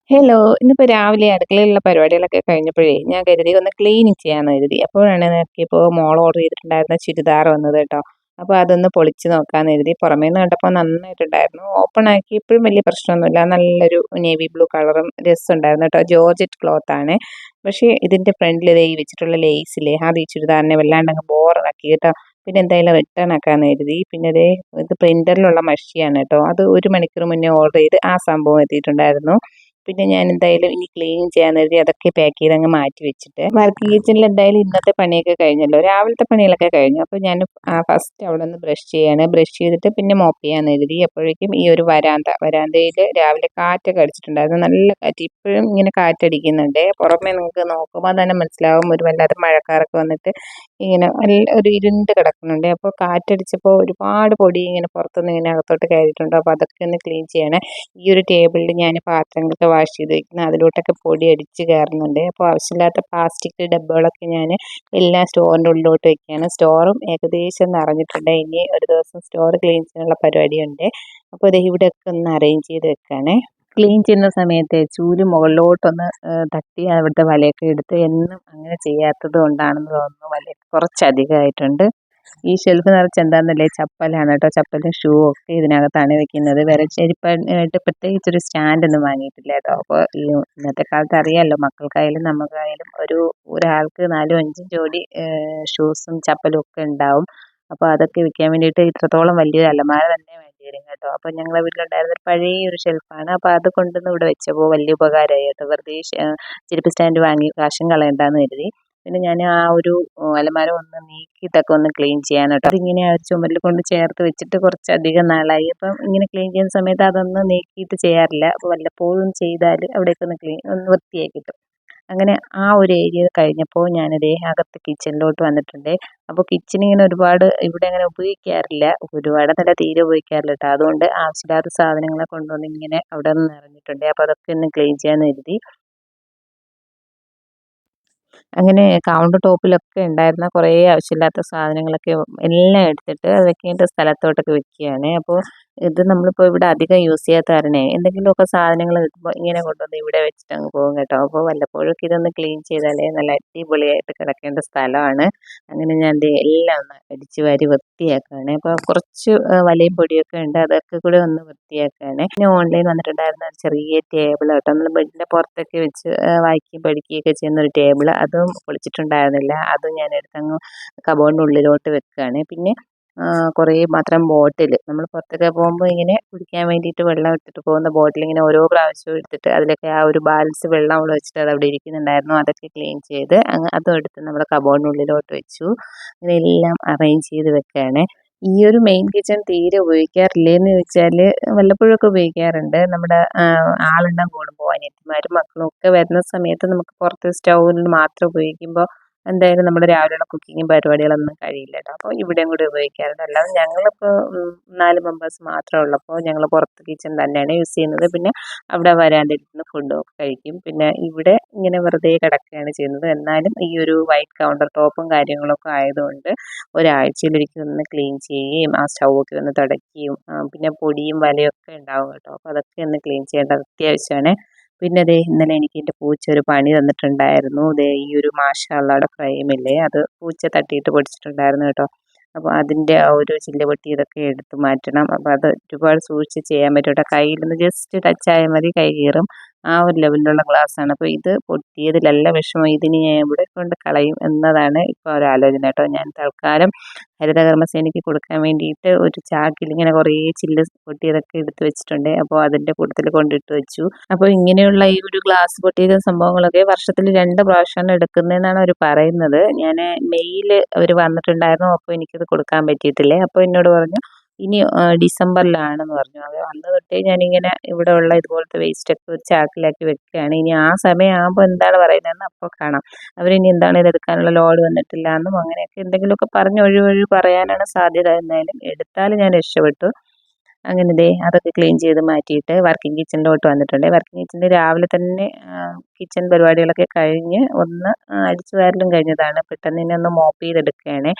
Hello. ഇന്നിപ്പോൾ രാവിലെ അടുക്കളയിലുള്ള പരിപാടികളൊക്കെ കഴിഞ്ഞപ്പോഴേ ഞാൻ കരുതി ഒന്ന് ക്ലീനിങ് ചെയ്യാമെന്ന് കരുതി. അപ്പോഴാണ് നോക്കിയപ്പോൾ മോൾ ഓർഡർ ചെയ്തിട്ടുണ്ടായിരുന്ന ചുരിദാർ വന്നത് കേട്ടോ. അപ്പോൾ അതൊന്ന് പൊളിച്ച് നോക്കാമെന്ന് കരുതി. പുറമേ നിന്ന് കണ്ടപ്പോൾ നന്നായിട്ടുണ്ടായിരുന്നു. ഓപ്പൺ ആക്കിയപ്പോഴും വലിയ പ്രശ്നമൊന്നുമില്ല. നല്ലൊരു നേവി ബ്ലൂ കളറും രസമുണ്ടായിരുന്നു കേട്ടോ. ജോർജറ്റ് ക്ലോത്ത് ആണ്. പക്ഷേ ഇതിൻ്റെ ഫ്രണ്ടിൽ ദേ ഈ വെച്ചിട്ടുള്ള ലേസില്ലേ അത് ഈ ചുരിദാറിനെ വല്ലാണ്ടങ്ങ് ബോറാക്കി കേട്ടോ. പിന്നെ എന്തായാലും റിട്ടേൺ ആക്കാമെന്ന് കരുതി. പിന്നെ ദേ ഇത് പ്രിൻ്ററിലുള്ള മഷിയാണ് കേട്ടോ. അത് 1 മണിക്കൂർ മുന്നേ ഓർഡർ ചെയ്ത് ആ സംഭവം എത്തിയിട്ടുണ്ടായിരുന്നു. പിന്നെ ഞാൻ എന്തായാലും ഇനി ക്ലീൻ ചെയ്യാൻ കരുതി അതൊക്കെ പാക്ക് ചെയ്ത് അങ്ങ് മാറ്റി വെച്ചിട്ട് വർക്കിംഗ് കിച്ചണിൽ എന്തായാലും ഇന്നത്തെ പണിയൊക്കെ കഴിഞ്ഞല്ലോ. രാവിലത്തെ പണികളൊക്കെ കഴിഞ്ഞു. അപ്പോൾ ഞാൻ ഫസ്റ്റ് അവിടെ നിന്ന് ബ്രഷ് ചെയ്യാണ്. ബ്രഷ് ചെയ്തിട്ട് പിന്നെ മോപ്പ് ചെയ്യാൻ കരുതി. അപ്പോഴേക്കും ഈ ഒരു വരാന്തയിൽ രാവിലെ കാറ്റൊക്കെ അടിച്ചിട്ടുണ്ടായിരുന്നു. നല്ല കാറ്റ്. ഇപ്പോഴും ഇങ്ങനെ കാറ്റടിക്കുന്നുണ്ട്. പുറമെ നിങ്ങൾക്ക് നോക്കുമ്പോൾ തന്നെ മനസ്സിലാവും ഒരു വല്ലാത്ത മഴക്കാറൊക്കെ വന്നിട്ട് ഇങ്ങനെ ഒരു ഇരുണ്ട് കിടക്കുന്നുണ്ട്. അപ്പോൾ കാറ്റടിച്ചപ്പോൾ ഒരുപാട് പൊടി ഇങ്ങനെ പുറത്തുനിന്ന് ഇങ്ങനെ അകത്തോട്ട് കയറിയിട്ടുണ്ട്. അപ്പോൾ അതൊക്കെ ഒന്ന് ക്ലീൻ ചെയ്യണേ. ഈ ഒരു ടേബിളിൽ ഞാൻ പാത്രങ്ങളൊക്കെ വാഷ് ചെയ്ത് വെക്കുന്നത് അതിലോട്ടൊക്കെ പൊടി അടിച്ച് കയറുന്നുണ്ട്. അപ്പോൾ ആവശ്യമില്ലാത്ത പ്ലാസ്റ്റിക് ഡബ്ബകളൊക്കെ ഞാൻ എല്ലാം സ്റ്റോറിൻ്റെ ഉള്ളിലോട്ട് വെക്കുകയാണ്. സ്റ്റോറും ഏകദേശം നിറഞ്ഞിട്ടുണ്ട്. ഇനി ഒരു ദിവസം സ്റ്റോർ ക്ലീൻ ചെയ്യാനുള്ള പരിപാടിയുണ്ട്. അപ്പോൾ ഇത് ഇവിടെയൊക്കെ ഒന്ന് അറേഞ്ച് ചെയ്ത് വെക്കുകയാണേ. ക്ലീൻ ചെയ്യുന്ന സമയത്ത് ചൂല് മുകളിലോട്ടൊന്ന് തട്ടി അവിടുത്തെ വലയൊക്കെ എടുത്ത് എന്നും അങ്ങനെ ചെയ്യാത്തത് കൊണ്ടാണെന്ന് തോന്നുന്നു വല കുറച്ചധികമായിട്ടുണ്ട്. ഈ ഷെൽഫ് നിറച്ച് എന്താണെന്നല്ലേ ചപ്പലാണ് കേട്ടോ. ചപ്പലും ഷൂ ഒക്കെ ഇതിനകത്താണ് വെക്കുന്നത്. വേറെ ചെരുപ്പായിട്ട് പ്രത്യേകിച്ച് ഒരു സ്റ്റാൻഡൊന്നും വാങ്ങിയിട്ടില്ല കേട്ടോ. അപ്പോൾ ഈ ഇന്നത്തെ കാലത്ത് അറിയാമല്ലോ, മക്കൾക്കായാലും നമുക്കായാലും ഒരാൾക്ക് 4-5 ജോഡി ഷൂസും ചപ്പലും ഒക്കെ ഉണ്ടാവും. അപ്പോൾ അതൊക്കെ വെക്കാൻ വേണ്ടിയിട്ട് ഇത്രത്തോളം വലിയൊരു അലമാര തന്നെ വേണ്ടി വരും കേട്ടോ. അപ്പോൾ ഞങ്ങളുടെ വീട്ടിലുണ്ടായിരുന്ന ഒരു പഴയ ഒരു ഷെൽഫാണ്. അപ്പോൾ അത് കൊണ്ടുവന്ന് ഇവിടെ വെച്ചപ്പോൾ വലിയ ഉപകാരമായി കേട്ടോ. വെറുതെ ചെരുപ്പ് സ്റ്റാൻഡ് വാങ്ങി കാശും കളയണ്ടെന്ന് കരുതി. പിന്നെ ഞാൻ ആ ഒരു അലമാര ഒന്ന് നീക്കിയിട്ടൊക്കെ ഒന്ന് ക്ലീൻ ചെയ്യാൻ കേട്ടോ. അതിങ്ങനെ ആ ചുമരിൽ കൊണ്ട് ചേർത്ത് വെച്ചിട്ട് കുറച്ചധികം നാളായി. അപ്പം ഇങ്ങനെ ക്ലീൻ ചെയ്യുന്ന സമയത്ത് അതൊന്ന് നീക്കിയിട്ട് ചെയ്യാറില്ല. അപ്പോൾ വല്ലപ്പോഴും ചെയ്താൽ അവിടെയൊക്കെ ഒന്ന് വൃത്തിയായി കിട്ടും. അങ്ങനെ ആ ഒരു ഏരിയ കഴിഞ്ഞപ്പോൾ ഞാനിതേ അകത്ത് കിച്ചണിലോട്ട് വന്നിട്ടുണ്ട്. അപ്പോൾ കിച്ചൺ ഇങ്ങനെ ഒരുപാട് ഇവിടെ അങ്ങനെ ഉപയോഗിക്കാറില്ല. ഒരുപാട് നല്ല തീരെ ഉപയോഗിക്കാറില്ല കേട്ടോ. അതുകൊണ്ട് ആവശ്യമില്ലാത്ത സാധനങ്ങളെ കൊണ്ടുവന്ന് ഇങ്ങനെ അവിടെ നിന്ന് നിറഞ്ഞിട്ടുണ്ട്. അപ്പോൾ അതൊക്കെ ഒന്ന് ക്ലീൻ ചെയ്യാമെന്ന് കരുതി. അങ്ങനെ കൗണ്ടർ ടോപ്പിലൊക്കെ ഉണ്ടായിരുന്ന കുറേ ആവശ്യമില്ലാത്ത സാധനങ്ങളൊക്കെ എല്ലാം എടുത്തിട്ട് അത് വെക്കേണ്ട സ്ഥലത്തോട്ടൊക്കെ വെക്കുകയാണ്. അപ്പോൾ ഇത് നമ്മളിപ്പോൾ ഇവിടെ അധികം യൂസ് ചെയ്യാത്ത കാരണേ എന്തെങ്കിലുമൊക്കെ സാധനങ്ങൾ കിട്ടുമ്പോൾ ഇങ്ങനെ കൊണ്ടുവന്ന് ഇവിടെ വെച്ചിട്ട് അങ്ങ് പോകും കേട്ടോ. അപ്പോൾ വല്ലപ്പോഴൊക്കെ ഇതൊന്ന് ക്ലീൻ ചെയ്താലേ നല്ല അടിപൊളിയായിട്ട് കിടക്കേണ്ട സ്ഥലമാണ്. അങ്ങനെ ഞാൻ ദേ എല്ലാം ഒന്ന് അടിച്ചു വാരി വൃത്തിയാക്കുകയാണ്. അപ്പോൾ കുറച്ച് വലയും പൊടിയൊക്കെ ഉണ്ട്, അതൊക്കെ കൂടെ ഒന്ന് വൃത്തിയാക്കുകയാണ്. പിന്നെ ഓൺലൈൻ വന്നിട്ടുണ്ടായിരുന്ന ഒരു ചെറിയ ടേബിൾ കേട്ടോ. നമ്മൾ ബെഡിൻ്റെ പുറത്തൊക്കെ വെച്ച് വായിക്കുകയും പഠിക്കുകയൊക്കെ ചെയ്യുന്ന ഒരു ടേബിൾ, അതും പൊളിച്ചിട്ടുണ്ടായിരുന്നില്ല. അതും ഞാൻ എടുത്തങ്ങ് കബോർഡിൻ്റെ ഉള്ളിലോട്ട് വെക്കുകയാണ്. പിന്നെ കുറേ മാത്രം ബോട്ടിൽ നമ്മൾ പുറത്തൊക്കെ പോകുമ്പോൾ ഇങ്ങനെ കുടിക്കാൻ വേണ്ടിയിട്ട് വെള്ളം എടുത്തിട്ട് പോകുന്ന ബോട്ടിൽ ഇങ്ങനെ ഓരോ പ്രാവശ്യവും എടുത്തിട്ട് അതിലൊക്കെ ആ ഒരു ബാലൻസ് വെള്ളം അവിടെ വെച്ചിട്ട് അത് അവിടെ ഇരിക്കുന്നുണ്ടായിരുന്നു. അതൊക്കെ ക്ലീൻ ചെയ്ത് അതും എടുത്ത് നമ്മുടെ കബോർഡിൻ്റെ ഉള്ളിലോട്ട് വെച്ചു. അങ്ങനെ എല്ലാം അറേഞ്ച് ചെയ്ത് വെക്കുകയാണ്. ഈ ഒരു മെയിൻ കിച്ചൺ തീരെ ഉപയോഗിക്കാറില്ലേന്ന് ചോദിച്ചാൽ വല്ലപ്പോഴൊക്കെ ഉപയോഗിക്കാറുണ്ട്. നമ്മുടെ ആളെണ്ണം കൂടുമ്പോൾ അനിയത്തിമാരും മക്കളും ഒക്കെ വരുന്ന സമയത്ത് നമുക്ക് പുറത്ത് സ്റ്റൗവിൽ മാത്രം ഉപയോഗിക്കുമ്പോൾ എന്തായാലും നമ്മുടെ രാവിലെയുള്ള കുക്കിങ്ങും പരിപാടികളൊന്നും കഴിയില്ല കേട്ടോ. അപ്പോൾ ഇവിടെയും കൂടി ഉപയോഗിക്കാറുണ്ട്. അല്ലാതെ ഞങ്ങളിപ്പോൾ 4 മെമ്പേഴ്സ് മാത്രമേ ഉള്ളപ്പോൾ ഞങ്ങൾ പുറത്ത് കിച്ചൺ തന്നെയാണ് യൂസ് ചെയ്യുന്നത്. പിന്നെ അവിടെ വരാണ്ടിരുന്ന് ഫുഡും ഒക്കെ കഴിക്കും. പിന്നെ ഇവിടെ ഇങ്ങനെ വെറുതെ കിടക്കുകയാണ് ചെയ്യുന്നത്. എന്നാലും ഈ ഒരു വൈറ്റ് കൗണ്ടർ ടോപ്പും കാര്യങ്ങളൊക്കെ ആയതുകൊണ്ട് ഒരാഴ്ചയിലൊരിക്കൽ ഒന്ന് ക്ലീൻ ചെയ്യുകയും ആ സ്റ്റൗവൊക്കെ ഒന്ന് തുടയ്ക്കുകയും പിന്നെ പൊടിയും വലയൊക്കെ ഉണ്ടാവും കേട്ടോ. അപ്പോൾ അതൊക്കെ ഒന്ന് ക്ലീൻ ചെയ്യേണ്ടത് അത്യാവശ്യമാണ്. പിന്നെ ദേ ഇന്നലെ എനിക്ക് എൻ്റെ പൂച്ച ഒരു പണി തന്നിട്ടുണ്ടായിരുന്നു. ദേ ഈ ഒരു മാഷാ അള്ളായുടെ ഫ്രെയിമില്ലേ അത് പൂച്ച തട്ടിയിട്ട് പൊടിച്ചിട്ടുണ്ടായിരുന്നു കേട്ടോ. അപ്പോൾ അതിൻ്റെ ആ ഒരു ചില്ല് പൊട്ടി ഇതൊക്കെ എടുത്ത് മാറ്റണം. അപ്പോൾ അത് ഒരുപാട് സൂക്ഷിച്ച് ചെയ്യാൻ പറ്റും കേട്ടോ. കയ്യിലൊന്ന് ജസ്റ്റ് ടച്ച് ആയാൽ മതി കൈ കീറും. ആ ഒരു ലെവലിലുള്ള ഗ്ലാസ്സാണ്. അപ്പോൾ ഇത് പൊട്ടിയതിലല്ല വിഷമം, ഇതിന് ഞാൻ എവിടെ കൊണ്ട് കളയും എന്നതാണ് ഇപ്പോൾ ഒരു ആലോചന കേട്ടോ. ഞാൻ തൽക്കാലം ഹരിതകർമ്മസേനയ്ക്ക് കൊടുക്കാൻ വേണ്ടിയിട്ട് ഒരു ചാക്കിൽ ഇങ്ങനെ കുറേ ചില്ല് പൊട്ടിയതൊക്കെ എടുത്ത് വെച്ചിട്ടുണ്ട്. അപ്പോൾ അതിൻ്റെ കൂട്ടത്തിൽ കൊണ്ടിട്ട് വെച്ചു. അപ്പോൾ ഇങ്ങനെയുള്ള ഈ ഒരു ഗ്ലാസ് പൊട്ടിയ സംഭവങ്ങളൊക്കെ വർഷത്തിൽ 2 പ്രാവശ്യമാണ് എടുക്കുന്നതെന്നാണ് അവർ പറയുന്നത്. ഞാൻ മെയ്യിൽ അവർ വന്നിട്ടുണ്ടായിരുന്നു. അപ്പോൾ എനിക്കത് കൊടുക്കാൻ പറ്റിയിട്ടില്ലേ. അപ്പോൾ എന്നോട് പറഞ്ഞു ഇനി ഡിസംബറിലാണെന്ന് പറഞ്ഞു. അത് അന്ന് തൊട്ടേ ഞാനിങ്ങനെ ഇവിടെ ഉള്ള ഇതുപോലത്തെ വേസ്റ്റൊക്കെ ഒരു ചാക്കിലാക്കി വെക്കുകയാണ്. ഇനി ആ സമയമാകുമ്പോൾ എന്താണ് പറയുന്നതെന്ന് അപ്പോൾ കാണാം. അവരിനി എന്താണ് ഇതെടുക്കാനുള്ള ലോഡ് വന്നിട്ടില്ല എന്നും അങ്ങനെയൊക്കെ എന്തെങ്കിലുമൊക്കെ പറഞ്ഞ് ഒഴിവൊഴിവ് പറയാനാണ് സാധ്യത. എന്തായാലും എടുത്താൽ ഞാൻ രക്ഷപ്പെട്ടു. അങ്ങനെ ദേ അതൊക്കെ ക്ലീൻ ചെയ്ത് മാറ്റിയിട്ട് വർക്കിംഗ് കിച്ചണിലോട്ട് വന്നിട്ടുണ്ട്. വർക്കിംഗ് കിച്ചണിൽ രാവിലെ തന്നെ കിച്ചൺ പരിപാടികളൊക്കെ കഴിഞ്ഞ് ഒന്ന് അടിച്ചു വാരലും കഴിഞ്ഞതാണ്. പെട്ടെന്ന് തന്നെ ഒന്ന് മോപ്പ് ചെയ്തെടുക്കുകയാണ്.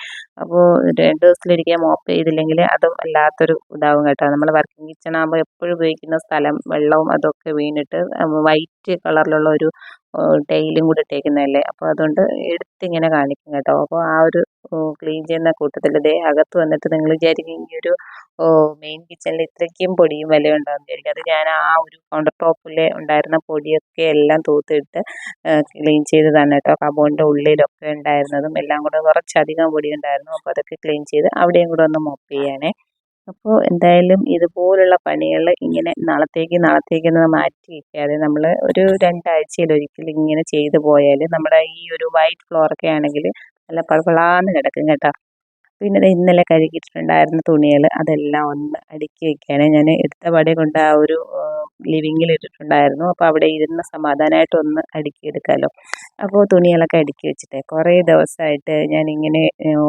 അപ്പോൾ 2 ദിവസത്തിലൊരിക്കൽ മോപ്പ് ചെയ്തില്ലെങ്കിൽ അതും വല്ലാത്തൊരു ഇതാവും കേട്ടോ. നമ്മൾ വർക്കിംഗ് കിച്ചൺ ആകുമ്പോൾ എപ്പോഴും ഉപയോഗിക്കുന്ന സ്ഥലം വെള്ളവും അതൊക്കെ വീണിട്ട് വൈറ്റ് കളറിലുള്ള ഒരു ടൈലും കൂടി ഇട്ടേക്കുന്നതല്ലേ. അപ്പോൾ അതുകൊണ്ട് എടുത്തിങ്ങനെ കാണിക്കും കേട്ടോ. അപ്പോൾ ആ ഒരു ക്ലീൻ ചെയ്യുന്ന കൂട്ടത്തിൽ ദേ അകത്ത് വന്നിട്ട് നിങ്ങൾ വിചാരിക്കും ഈ ഒരു മെയിൻ കിച്ചണിൽ ഇത്രയ്ക്കും പൊടിയും വിലയും ഉണ്ടാകുമെന്ന് വിചാരിക്കും. അത് ഞാൻ ആ ഒരു കൗണ്ടർ ടോപ്പിൽ ഉണ്ടായിരുന്ന പൊടിയൊക്കെ എല്ലാം തൂത്തിട്ട് ക്ലീൻ ചെയ്തതാണ് കേട്ടോ. കബോർഡിൻ്റെ ഉള്ളിലൊക്കെ ഉണ്ടായിരുന്നതും എല്ലാം കൂടെ കുറച്ചധികം പൊടി ഉണ്ടായിരുന്നു. അപ്പോൾ അതൊക്കെ ക്ലീൻ ചെയ്ത് അവിടെയും കൂടെ ഒന്ന് മോപ്പ് ചെയ്യണേ. അപ്പോൾ എന്തായാലും ഇതുപോലുള്ള പണികൾ ഇങ്ങനെ നാളത്തേക്കെന്ന് മാറ്റി വയ്ക്കാതെ നമ്മൾ ഒരു 2 ആഴ്ചയിലൊരിക്കൽ ഇങ്ങനെ ചെയ്തു പോയാൽ നമ്മുടെ ഈ ഒരു വൈറ്റ് ഫ്ലോറൊക്കെ ആണെങ്കിൽ നല്ല പളപളാന്ന് കിടക്കും കേട്ടോ. പിന്നെ ദേ ഇന്നലെ കഴുകിയിട്ടുണ്ടായിരുന്ന തുണികൾ അതെല്ലാം ഒന്ന് അടുക്കി വെക്കുകയാണ്. ഞാൻ എടുത്ത പാടെ കൊണ്ട് ആ ഒരു ലിവിങ്ങിൽ ഇട്ടിട്ടുണ്ടായിരുന്നു. അപ്പോൾ അവിടെ ഇരുന്ന് സമാധാനമായിട്ടൊന്ന് അടുക്കിയെടുക്കാമല്ലോ. അപ്പോൾ തുണികളൊക്കെ അടുക്കി വെച്ചിട്ട് കുറേ ദിവസമായിട്ട് ഞാനിങ്ങനെ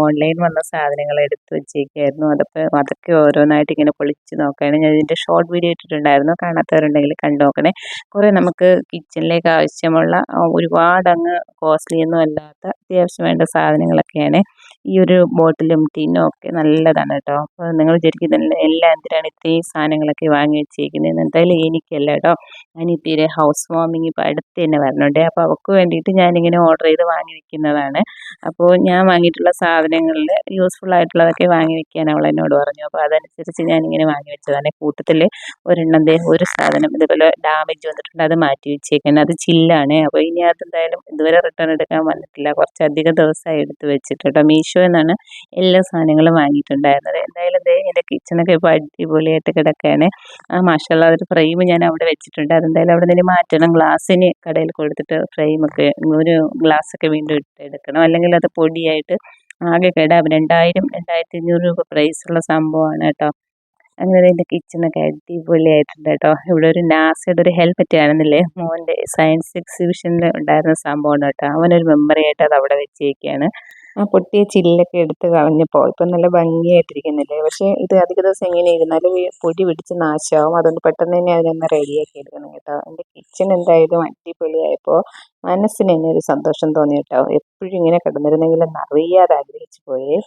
ഓൺലൈൻ വന്ന സാധനങ്ങൾ എടുത്ത് വെച്ചേക്കായിരുന്നു. അതൊക്കെ ഓരോന്നായിട്ട് ഇങ്ങനെ പൊളിച്ച് നോക്കുകയാണ്. ഞാൻ ഇതിൻ്റെ ഷോർട്ട് വീഡിയോ ഇട്ടിട്ടുണ്ടായിരുന്നു. കാണാത്തവരുണ്ടെങ്കിൽ കണ്ടു നോക്കണേ. കുറേ നമുക്ക് കിച്ചണിലേക്ക് ആവശ്യമുള്ള ഒരുപാടങ്ങ് കോസ്റ്റ്ലി ഒന്നും അല്ലാത്ത അത്യാവശ്യം വേണ്ട സാധനങ്ങളൊക്കെയാണ്. ഈ ഒരു ബോട്ടിലും ടിന്നും ഒക്കെ നല്ലതാണ് കേട്ടോ. അപ്പോൾ നിങ്ങൾ വിചാരിക്കും എല്ലാം എന്തിനാണ് ഇത്രയും സാധനങ്ങളൊക്കെ വാങ്ങി വെച്ചേക്കുന്നതെന്ന്. എന്തായാലും എനിക്കല്ല കേട്ടോ. അനിയത്തിയുടെ ഹൗസ് വാമിങ് ഇപ്പോൾ അടുത്ത് തന്നെ വരുന്നുണ്ട്. അപ്പോൾ അവൾക്ക് വേണ്ടിയിട്ട് ഞാനിങ്ങനെ ഓർഡർ ചെയ്ത് വാങ്ങി വെക്കുന്നതാണ്. അപ്പോൾ ഞാൻ വാങ്ങിയിട്ടുള്ള സാധനങ്ങളിൽ യൂസ്ഫുൾ ആയിട്ടുള്ളതൊക്കെ വാങ്ങി വെക്കാൻ അവൾ എന്നോട് പറഞ്ഞു. അപ്പോൾ അതനുസരിച്ച് ഞാനിങ്ങനെ വാങ്ങി വെച്ചതാണ്. കൂട്ടത്തിൽ ഒരെണ്ണം ഒരു സാധനം ഇതുപോലെ ഡാമേജ് വന്നിട്ടുണ്ട്, അത് മാറ്റി വെച്ചേക്കുന്നത്. അത് ചില്ലാണ്. അപ്പോൾ ഇനി അതെന്തായാലും ഇതുവരെ റിട്ടേൺ എടുക്കാൻ വന്നിട്ടില്ല. കുറച്ചധികം ദിവസമായി എടുത്ത് വെച്ചിട്ട് കേട്ടോ. മീഷോ എന്നാണ് എല്ലാ സാധനങ്ങളും വാങ്ങിയിട്ടുണ്ടായിരുന്നത്. എന്തായാലും ദേ എൻ്റെ കിച്ചണൊക്കെ ഇപ്പോൾ അടിപൊളിയായിട്ട് കിടക്കുകയാണ്. മാഷാഅല്ലാഹ് ഒരു ഫ്രെയിം ഞാൻ അവിടെ വെച്ചിട്ടുണ്ട്. അതെന്തായാലും അവിടെ നിന്ന് മാറ്റണം. ഗ്ലാസ്സിന് കടയിൽ കൊടുത്തിട്ട് ഫ്രെയിമൊക്കെ ഒരു ഗ്ലാസ്സൊക്കെ വീണ്ടും എടുക്കണം. അല്ലെങ്കിൽ അത് പൊടിയായിട്ട് ആകെ കേടാവും. 2000 2500 രൂപ പ്രൈസുള്ള സംഭവമാണ് കേട്ടോ. അങ്ങനെ എൻ്റെ കിച്ചണൊക്കെ അടിപൊളിയായിട്ടുണ്ട് കേട്ടോ. ഇവിടെ ഒരു നാസയുടെ ഒരു ഹെൽമെറ്റ് കാണുന്നില്ലേ, മോൻ്റെ സയൻസ് എക്സിബിഷനിൽ ഉണ്ടായിരുന്ന സംഭവമാണ് കേട്ടോ. അവനൊരു മെമ്മറി ആയിട്ട് അത് അവിടെ വെച്ചേക്കാണ്. ആ പൊട്ടിയ ചില്ലൊക്കെ എടുത്ത് കളഞ്ഞപ്പോൾ ഇപ്പം നല്ല ഭംഗിയായിട്ടിരിക്കുന്നില്ലേ. പക്ഷേ ഇത് അധിക ദിവസം എങ്ങനെ ഇരുന്നാലും ഈ പൊടി പിടിച്ച് നാശമാവും. അതുകൊണ്ട് പെട്ടെന്ന് തന്നെ അതിനൊന്ന് റെഡിയാക്കി എടുക്കണം കേട്ടോ. എൻ്റെ കിച്ചൺ എന്തായാലും അടിപൊളിയായപ്പോൾ മനസ്സിന് തന്നെ ഒരു സന്തോഷം തോന്നി കേട്ടോ. എപ്പോഴും ഇങ്ങനെ കിടന്നിരുന്നെങ്കിൽ എന്നറിയാതെ ആഗ്രഹിച്ചു പോയേ.